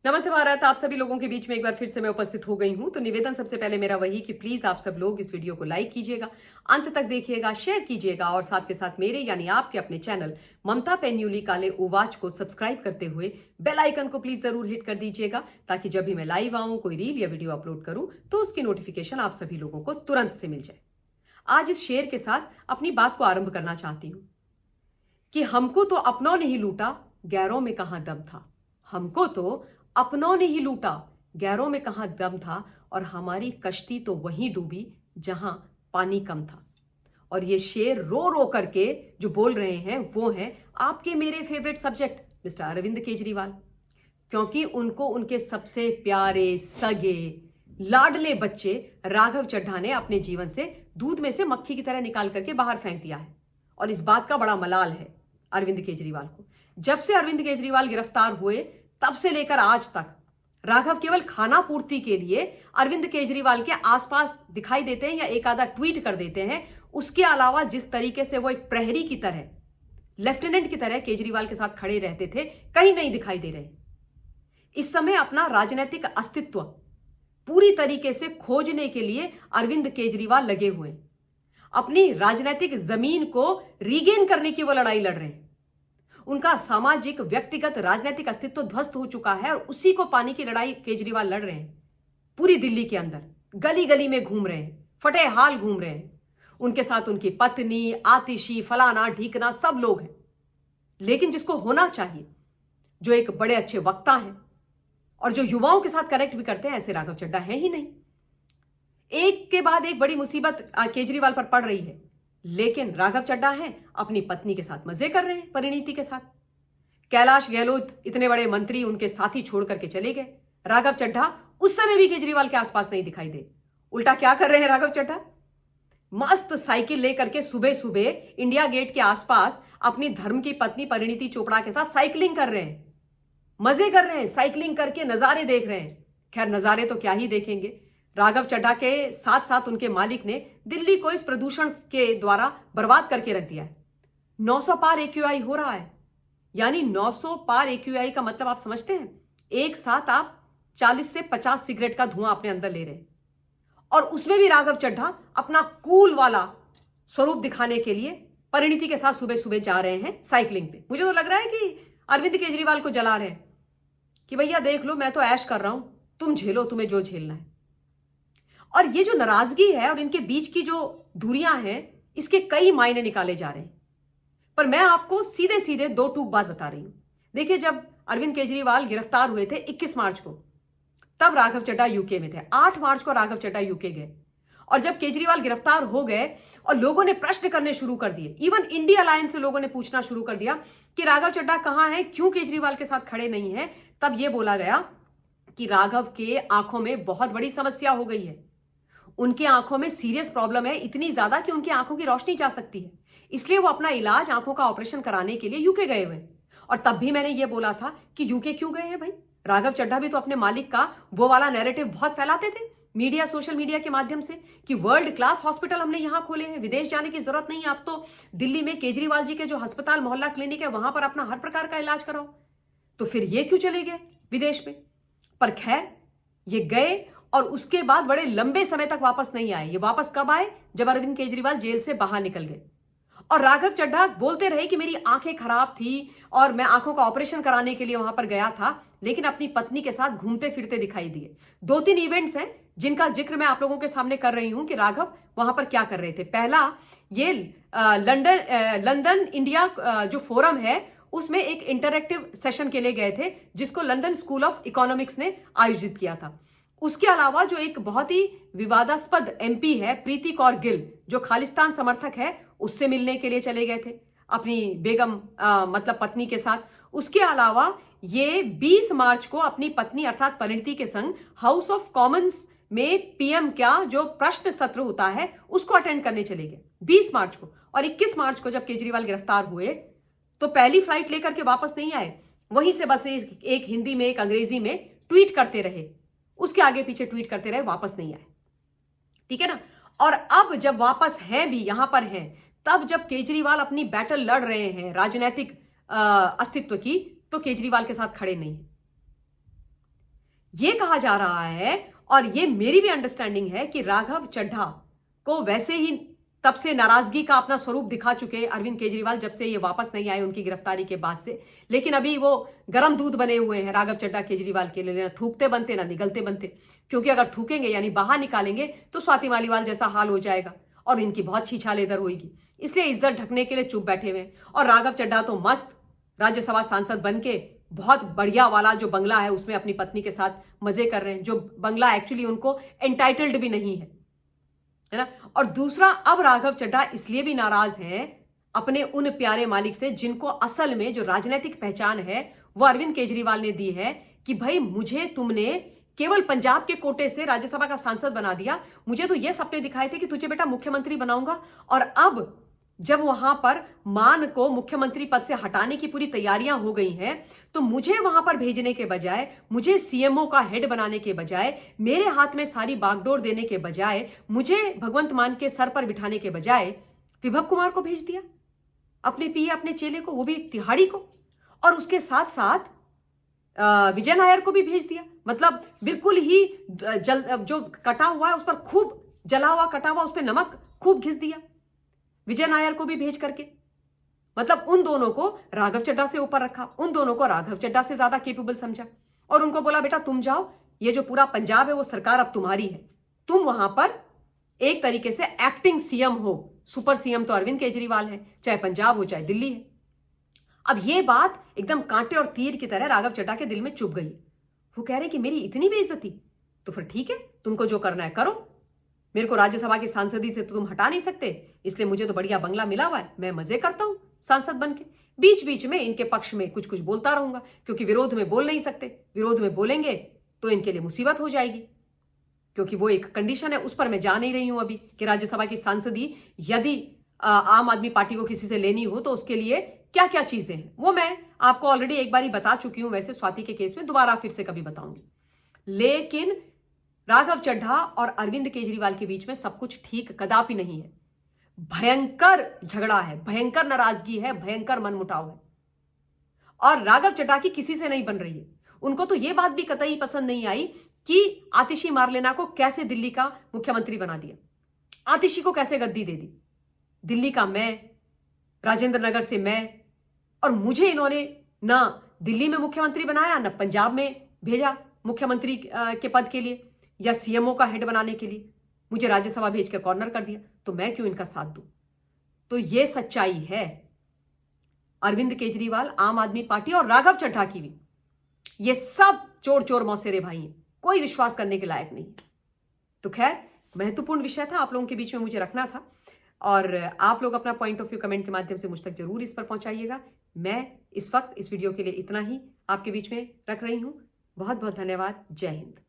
नमस्ते भारत। आप सभी लोगों के बीच में एक बार फिर से मैं उपस्थित हो गई हूं। तो निवेदन सबसे पहले मेरा वही कि प्लीज आप सब लोग इस वीडियो को लाइक कीजिएगा, अंत तक देखिएगा, शेयर कीजिएगा और साथ के साथ मेरे यानी आपके अपने चैनल ममता पेन्यूली काले उवाच को सब्सक्राइब करते हुए बेल आइकन को प्लीज जरूर हिट कर दीजिएगा, ताकि जब भी मैं लाइव आऊं, कोई रील या वीडियो अपलोड करूं तो उसकी नोटिफिकेशन आप सभी लोगों को तुरंत से मिल जाए। आज इस शेर के साथ अपनी बात को आरंभ करना चाहती हूं कि हमको तो अपनों ने ही लूटा, गैरों में कहां दम था। हमको तो अपनों ने ही लूटा, गैरों में कहां दम था, और हमारी कश्ती तो वहीं डूबी जहां पानी कम था। और ये शेर रो रो करके जो बोल रहे हैं वो हैं आपके मेरे favourite subject mister Arvind Kejriwal, क्योंकि उनको उनके सबसे प्यारे सगे लाडले बच्चे राघव चड्ढा ने अपने जीवन से दूध में से मक्खी की तरह निकाल करके बाहर फेंक दिया है। और इस बात का बड़ा मलाल है अरविंद केजरीवाल को। जब से अरविंद केजरीवाल गिरफ्तार हुए तब से लेकर आज तक राघव केवल खाना पूर्ति के लिए अरविंद केजरीवाल के आसपास दिखाई देते हैं या एक आधा ट्वीट कर देते हैं। उसके अलावा जिस तरीके से वो एक प्रहरी की तरह, लेफ्टिनेंट की तरह केजरीवाल के साथ खड़े रहते थे, कहीं नहीं दिखाई दे रहे। इस समय अपना राजनीतिक अस्तित्व पूरी तरीके से खोजने के लिए अरविंद केजरीवाल लगे हुए हैं। अपनी राजनीतिक जमीन को रीगेन करने की वो लड़ाई लड़ रहे हैं। उनका सामाजिक, व्यक्तिगत, राजनीतिक अस्तित्व ध्वस्त हो चुका है और उसी को पाने की लड़ाई केजरीवाल लड़ रहे हैं। पूरी दिल्ली के अंदर गली गली में घूम रहे हैं, फटे हाल घूम रहे हैं। उनके साथ उनकी पत्नी, आतिशी, फलाना ढीकना सब लोग हैं। लेकिन जिसको होना चाहिए, जो एक बड़े अच्छे वक्ता हैं और जो युवाओं के साथ कनेक्ट भी करते हैं, ऐसे राघव चड्ढा है ही नहीं। एक के बाद एक बड़ी मुसीबत केजरीवाल पर पड़ रही है, लेकिन राघव चड्ढा है अपनी पत्नी के साथ मजे कर रहे हैं, परिणीति के साथ। कैलाश गहलोत इतने बड़े मंत्री उनके साथी छोड़ करके चले गए। राघव चड्ढा उस समय भी केजरीवाल के आसपास नहीं दिखाई दे। उल्टा क्या कर रहे हैं राघव चड्ढा? मस्त साइकिल लेकर के सुबह सुबह इंडिया गेट के आसपास अपनी धर्म की पत्नी परिणीति चोपड़ा के साथ साइकिलिंग कर रहे हैं, मजे कर रहे हैं, साइकिलिंग करके नजारे देख रहे हैं। खैर, नजारे तो क्या ही देखेंगे। राघव चड्ढा के साथ साथ उनके मालिक ने दिल्ली को इस प्रदूषण के द्वारा बर्बाद करके रख दिया है। 900 पार एक्यूआई हो रहा है, यानी 900 पार एक्यूआई का मतलब आप समझते हैं, एक साथ आप 40 से 50 सिगरेट का धुआं अपने अंदर ले रहे हैं। और उसमें भी राघव चड्ढा अपना कूल वाला स्वरूप दिखाने के लिए परिणीति के साथ सुबह सुबह जा रहे हैं साइकिलिंग पे। मुझे तो लग रहा है कि अरविंद केजरीवाल को जला रहे हैं कि भैया देख लो, मैं तो ऐश कर रहा हूं, तुम झेलो, तुम्हें जो झेलना है। और ये जो नाराजगी है और इनके बीच की जो दूरियां हैं, इसके कई मायने निकाले जा रहे हैं। पर मैं आपको सीधे सीधे दो टूक बात बता रही हूं। देखिए, जब अरविंद केजरीवाल गिरफ्तार हुए थे 21 मार्च को, तब राघव चड्ढा यूके में थे। 8 मार्च को राघव चड्ढा यूके गए। और जब केजरीवाल गिरफ्तार हो गए और लोगों ने प्रश्न करने शुरू कर दिए, इवन इंडिया अलायंस से लोगों ने पूछना शुरू कर दिया कि राघव चड्ढा कहां है, क्यों केजरीवाल के साथ खड़े नहीं है, तब यह बोला गया कि राघव के आंखों में बहुत बड़ी समस्या हो गई है। उनके आंखों में सीरियस प्रॉब्लम है, इतनी ज्यादा कि उनकी आंखों की रोशनी जा सकती है। इसलिए वो अपना इलाज, आंखों का ऑपरेशन कराने के लिए यूके गए हुए। और तब भी मैंने ये बोला था कि यूके क्यों गए हैं भाई? राघव चड्ढा भी तो अपने मालिक का वो वाला नैरेटिव बहुत फैलाते थे मीडिया, सोशल मीडिया के माध्यम से, कि वर्ल्ड क्लास हॉस्पिटल हमने यहां खोले हैं, विदेश जाने की जरूरत नहीं है, आप तो दिल्ली में केजरीवाल जी के जो अस्पताल, मोहल्ला क्लिनिक है, वहां पर अपना हर प्रकार का इलाज कराओ। तो फिर ये क्यों चले गए विदेश में? पर खैर, ये गए और उसके बाद बड़े लंबे समय तक वापस नहीं आए। ये वापस कब आए? जब अरविंद केजरीवाल जेल से बाहर निकल गए। और राघव चड्ढा बोलते रहे कि मेरी आंखें खराब थी और मैं आंखों का ऑपरेशन कराने के लिए वहां पर गया था, लेकिन अपनी पत्नी के साथ घूमते फिरते दिखाई दिए। 2-3 इवेंट्स हैं जिनका जिक्र मैं आप लोगों के सामने कर रही हूं कि राघव वहां पर क्या कर रहे थे। पहला, ये लंदन इंडिया जो फोरम है, उसमें एक इंटरैक्टिव सेशन के लिए गए थे, जिसको लंदन स्कूल ऑफ इकोनॉमिक्स ने आयोजित किया था। उसके अलावा जो एक बहुत ही विवादास्पद एमपी है, प्रीति कौर गिल, जो खालिस्तान समर्थक है, उससे मिलने के लिए चले गए थे अपनी बेगम मतलब पत्नी के साथ। उसके अलावा ये 20 मार्च को अपनी पत्नी अर्थात परिणीति के संग हाउस ऑफ कॉमन्स में पीएम का जो प्रश्न सत्र होता है, उसको अटेंड करने चले गए 20 मार्च को। और 21 मार्च को जब केजरीवाल गिरफ्तार हुए तो पहली फ्लाइट लेकर के वापस नहीं आए, वहीं से बस एक हिंदी में, एक अंग्रेजी में ट्वीट करते रहे, उसके आगे पीछे ट्वीट करते रहे, वापस नहीं आए। ठीक है ना? और अब जब वापस हैं भी, यहां पर हैं, तब जब केजरीवाल अपनी बैटल लड़ रहे हैं राजनीतिक अस्तित्व की, तो केजरीवाल के साथ खड़े नहीं हैं। ये कहा जा रहा है, और ये मेरी भी अंडरस्टैंडिंग है कि राघव चड्ढा को वैसे ही तब से नाराजगी का अपना स्वरूप दिखा चुके अरविंद केजरीवाल, जब से ये वापस नहीं आए उनकी गिरफ्तारी के बाद से। लेकिन अभी वो गर्म दूध बने हुए हैं राघव चड्ढा केजरीवाल के लिए, ना थूकते बनते ना निगलते बनते। क्योंकि अगर थूकेंगे यानी बाहर निकालेंगे तो स्वाति मालीवाल जैसा हाल हो जाएगा और इनकी बहुत छीछाल इधर होगी। इसलिए इज्जत ढकने के लिए चुप बैठे हुए। और राघव चड्ढा तो मस्त राज्यसभा सांसद बन के बहुत बढ़िया वाला जो बंगला है उसमें अपनी पत्नी के साथ मजे कर रहे हैं, जो बंगला एक्चुअली उनको एंटाइटल्ड भी नहीं है ना। और दूसरा, अब राघव चड्ढा इसलिए भी नाराज है अपने उन प्यारे मालिक से जिनको असल में जो राजनीतिक पहचान है वो अरविंद केजरीवाल ने दी है कि भाई मुझे तुमने केवल पंजाब के कोटे से राज्यसभा का सांसद बना दिया, मुझे तो ये सपने दिखाए थे कि तुझे बेटा मुख्यमंत्री बनाऊंगा, और अब जब वहां पर मान को मुख्यमंत्री पद से हटाने की पूरी तैयारियां हो गई हैं, तो मुझे वहां पर भेजने के बजाय, मुझे सीएमओ का हेड बनाने के बजाय, मेरे हाथ में सारी बागडोर देने के बजाय, मुझे भगवंत मान के सर पर बिठाने के बजाय विभव कुमार को भेज दिया, अपने पिए अपने चेले को, वो भी तिहाड़ी को, और उसके साथ साथ विजय नायर को भी भेज दिया। मतलब बिल्कुल ही जो कटा हुआ है उस पर खूब जला हुआ कटा हुआ उस पर नमक खूब घिस दिया, विजय नायर को भी भेज करके। मतलब उन दोनों को राघव चड्ढा से ऊपर रखा, उन दोनों को राघव चड्ढा से ज्यादा कैपेबल समझा, और उनको बोला बेटा तुम जाओ, ये जो पूरा पंजाब है वो सरकार अब तुम्हारी है, तुम वहां पर एक तरीके से एक्टिंग सीएम हो। सुपर सीएम तो अरविंद केजरीवाल है, चाहे पंजाब हो चाहे दिल्ली है। अब ये बात एकदम कांटे और तीर की तरह राघव चड्ढा के दिल में चुभ गई। वो कह रहे कि मेरी इतनी बेइज्जती, तो फिर ठीक है, तुमको जो करना है करो, मेरे को राज्यसभा की सांसदी से तो तुम हटा नहीं सकते, इसलिए मुझे तो बढ़िया बंगला मिला हुआ है, मैं मजे करता हूं सांसद बन के। बीच बीच में इनके पक्ष में कुछ कुछ बोलता रहूंगा, क्योंकि विरोध में बोल नहीं सकते, विरोध में बोलेंगे तो इनके लिए मुसीबत हो जाएगी, क्योंकि वो एक कंडीशन है, उस पर मैं जा नहीं रही हूं अभी कि राज्यसभा की सांसदी यदि आम आदमी पार्टी को किसी से लेनी हो तो उसके लिए क्या क्या चीजें हैं, वो मैं आपको ऑलरेडी एक बार ही बता चुकी हूं, वैसे स्वाति के केस में दोबारा फिर से कभी बताऊंगी। लेकिन राघव चड्ढा और अरविंद केजरीवाल के बीच में सब कुछ ठीक कदापि नहीं है। भयंकर झगड़ा है, भयंकर नाराजगी है, भयंकर मनमुटाव है, और राघव चड्ढा की किसी से नहीं बन रही है। उनको तो यह बात भी कतई पसंद नहीं आई कि आतिशी मारलेना को कैसे दिल्ली का मुख्यमंत्री बना दिया, आतिशी को कैसे गद्दी दे दी, दिल्ली का मैं, राजेंद्र नगर से मैं, और मुझे इन्होंने ना दिल्ली में मुख्यमंत्री बनाया ना पंजाब में भेजा मुख्यमंत्री के पद के लिए या सीएमओ का हेड बनाने के लिए, मुझे राज्यसभा भेज के कॉर्नर कर दिया, तो मैं क्यों इनका साथ दूं। तो ये सच्चाई है अरविंद केजरीवाल, आम आदमी पार्टी और राघव चड्ढा की भी। ये सब चोर चोर मौसेरे भाई हैं, कोई विश्वास करने के लायक नहीं। तो खैर, महत्वपूर्ण विषय था, आप लोगों के बीच में मुझे रखना था, और आप लोग अपना पॉइंट ऑफ व्यू कमेंट के माध्यम से मुझ तक जरूर इस पर पहुंचाइएगा। मैं इस वक्त इस वीडियो के लिए इतना ही आपके बीच में रख रही हूं। बहुत बहुत धन्यवाद। जय हिंद।